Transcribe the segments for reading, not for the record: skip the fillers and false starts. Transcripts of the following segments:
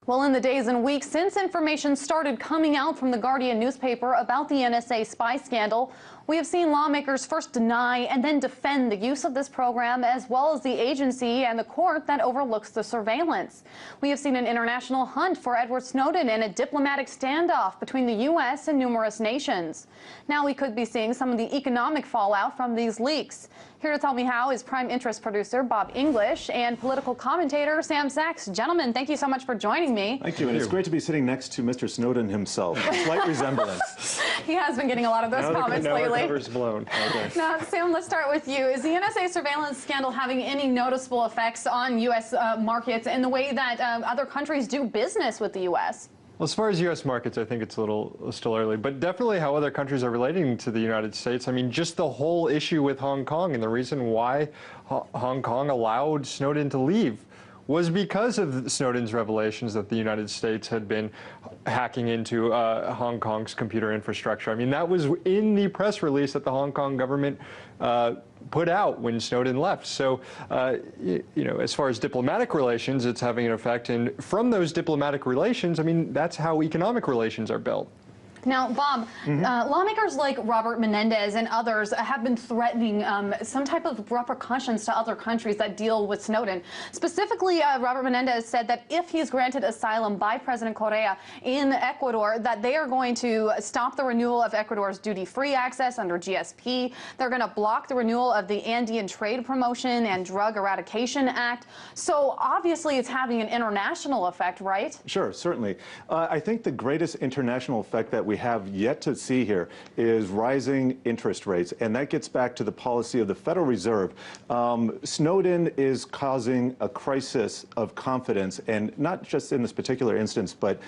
Well, in the days and weeks since information started coming out from the Guardian newspaper about the NSA spy scandal, we have seen lawmakers first deny and then defend the use of this program, as well as the agency and the court that overlooks the surveillance. We have seen an international hunt for Edward Snowden and a diplomatic standoff between the U.S. and numerous nations. Now we could be seeing some of the economic fallout from these leaks. Here to tell me how is Prime Interest producer Bob English and political commentator Sam Sachs. Gentlemen, thank you so much for joining me. Thank you, and it's great to be sitting next to Mr. Snowden himself. A slight resemblance. He has been getting a lot of those comments lately. Now the cover's blown. Okay. Now, Sam, let's start with you. Is the NSA surveillance scandal having any noticeable effects on U.S. markets and the way that other countries do business with the U.S.? Well, as far as U.S. markets, I think it's a little still early, but definitely how other countries are relating to the United States. I mean, just the whole issue with Hong Kong and the reason why Hong Kong allowed Snowden to leave was because of Snowden's revelations that the United States had been hacking into Hong Kong's computer infrastructure. I mean, that was in the press release that the Hong Kong government put out when Snowden left. So, you know, as far as diplomatic relations, it's having an effect. And from those diplomatic relations, I mean, that's how economic relations are built. Now, Bob, lawmakers like Robert Menendez and others have been threatening some type of repercussions to other countries that deal with Snowden. Specifically, Robert Menendez said that if he's granted asylum by President Correa in Ecuador, that they are going to stop the renewal of Ecuador's duty-free access under GSP. They're going to block the renewal of the Andean Trade Promotion and Drug Eradication Act. So obviously it's having an international effect, right? Sure, certainly. I think the greatest international effect that we have yet to see here is rising interest rates, and that gets back to the policy of the Federal Reserve. Snowden is causing a crisis of confidence, and not just in this particular instance, but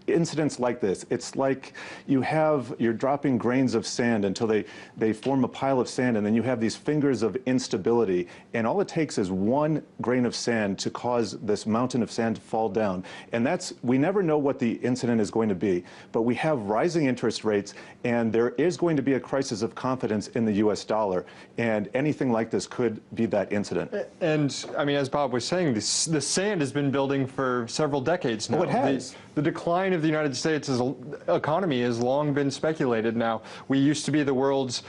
incidents like this. It's like you're dropping grains of sand until they form a pile of sand, and then you have these fingers of instability, and all it takes is one grain of sand to cause this mountain of sand to fall down. And we never know what the incident is going to be, but we have rising interest rates, and there is going to be a crisis of confidence in the US dollar, and anything like this could be that incident. And I mean, as Bob was saying, the sand has been building for several decades now. Oh, it has. The decline of the United States' economy has long been speculated now. We used to be the world's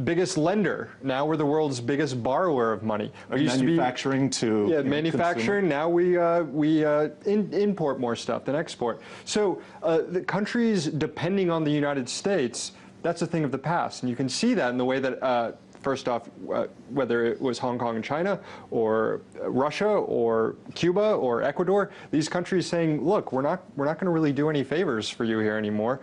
biggest lender. Now we're the world's biggest borrower of money. We used manufacturing to yeah, manufacturing. Now we import more stuff than export. So the countries depending on the United States, that's a thing of the past. And you can see that in the way that first off, whether it was Hong Kong and China, or Russia, or Cuba, or Ecuador, these countries saying, look, we're not going to really do any favors for you here anymore.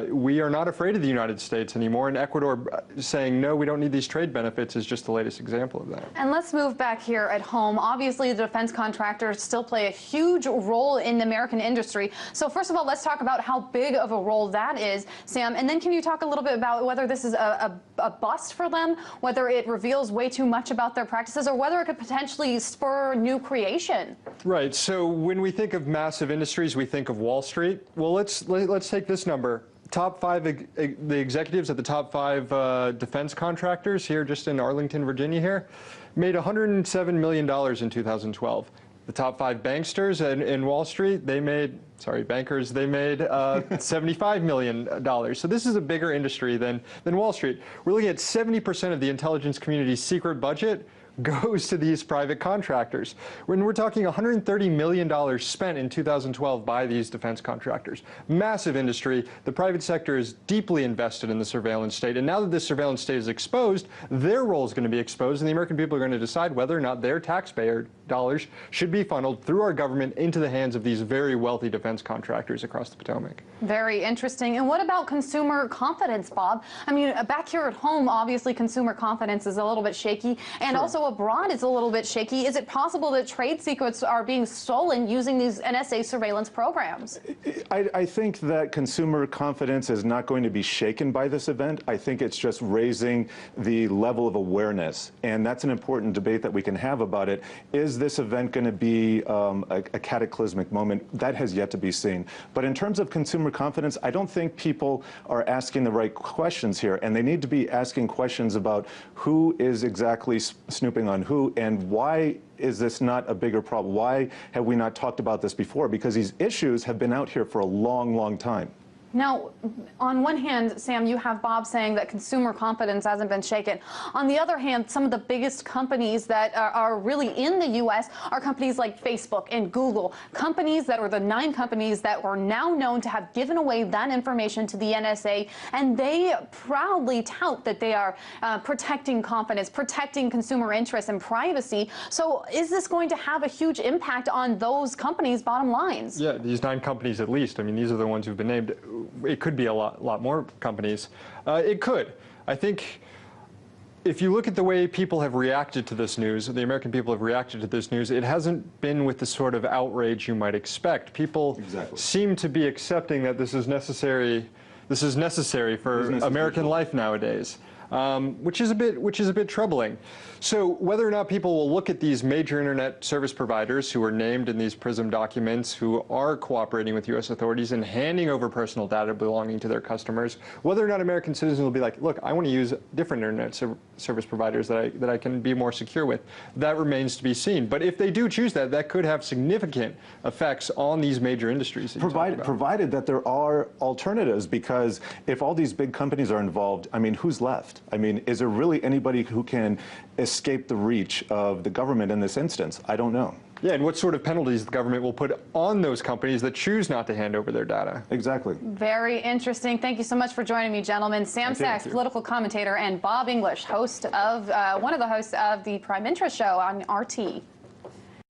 We are not afraid of the United States anymore. And Ecuador saying, no, we don't need these trade benefits is just the latest example of that. And let's move back here at home. Obviously, the defense contractors still play a huge role in the American industry. So first of all, let's talk about how big of a role that is, Sam. And then can you talk a little bit about whether this is a bust for them, whether it reveals way too much about their practices, or whether it could potentially spur new creation? Right. So when we think of massive industries, we think of Wall Street. Well, let's take this number. Top five, the executives at the top five defense contractors here, just in Arlington, Virginia here, made $107 million in 2012. The top five banksters in Wall Street, they made, bankers, they made $75 million. So this is a bigger industry than Wall Street. We're looking at 70% of the intelligence community's secret budget goes to these private contractors. When we're talking $130 million spent in 2012 by these defense contractors. Massive industry. The private sector is deeply invested in the surveillance state. And now that this surveillance state is exposed, their role is going to be exposed, and the American people are going to decide whether or not their taxpayer dollars should be funneled through our government into the hands of these very wealthy defense contractors across the Potomac. Very interesting. And what about consumer confidence, Bob? I mean, back here at home, obviously consumer confidence is a little bit shaky, and also abroad it's a little bit shaky. Is it possible that trade secrets are being stolen using these NSA surveillance programs? I think that consumer confidence is not going to be shaken by this event. I think it's just raising the level of awareness, and that's an important debate that we can have about it. Is this event going to be a cataclysmic moment? That has yet to be seen. But in terms of consumer confidence, I don't think people are asking the right questions here, and they need to be asking questions about who is exactly snooping on who, and why is this not a bigger problem? Why have we not talked about this before? Because these issues have been out here for a long, long time. Now, on one hand, Sam, you have Bob saying that consumer confidence hasn't been shaken. On the other hand, some of the biggest companies that are really in the U.S. are companies like Facebook and Google, companies that are the 9 companies that were now known to have given away that information to the NSA, and they proudly tout that they are protecting confidence, protecting consumer interests and privacy. So is this going to have a huge impact on those companies' bottom lines? Yeah, these 9 companies at least. I mean, these are the ones who've been named. It could be a lot more companies. It could. I think if you look at the way people have reacted to this news, the American people have reacted to this news, it hasn't been with the sort of outrage you might expect. People seem to be accepting that this is necessary. This is necessary for American life nowadays. Which is a bit troubling. So whether or not people will look at these major internet service providers who are named in these PRISM documents, who are cooperating with U.S. authorities and handing over personal data belonging to their customers, whether or not American citizens will be like, look, I want to use different internet service providers that I can be more secure with, that remains to be seen. But if they do choose that, that could have significant effects on these major industries. Provided that there are alternatives, because if all these big companies are involved, I mean, who's left? I mean, is there really anybody who can escape the reach of the government in this instance? I don't know. Yeah, and what sort of penalties the government will put on those companies that choose not to hand over their data. Exactly. Very interesting. Thank you so much for joining me, gentlemen. Sam Sachs, political commentator, and Bob English, host of one of the hosts of the Prime Interest Show on RT.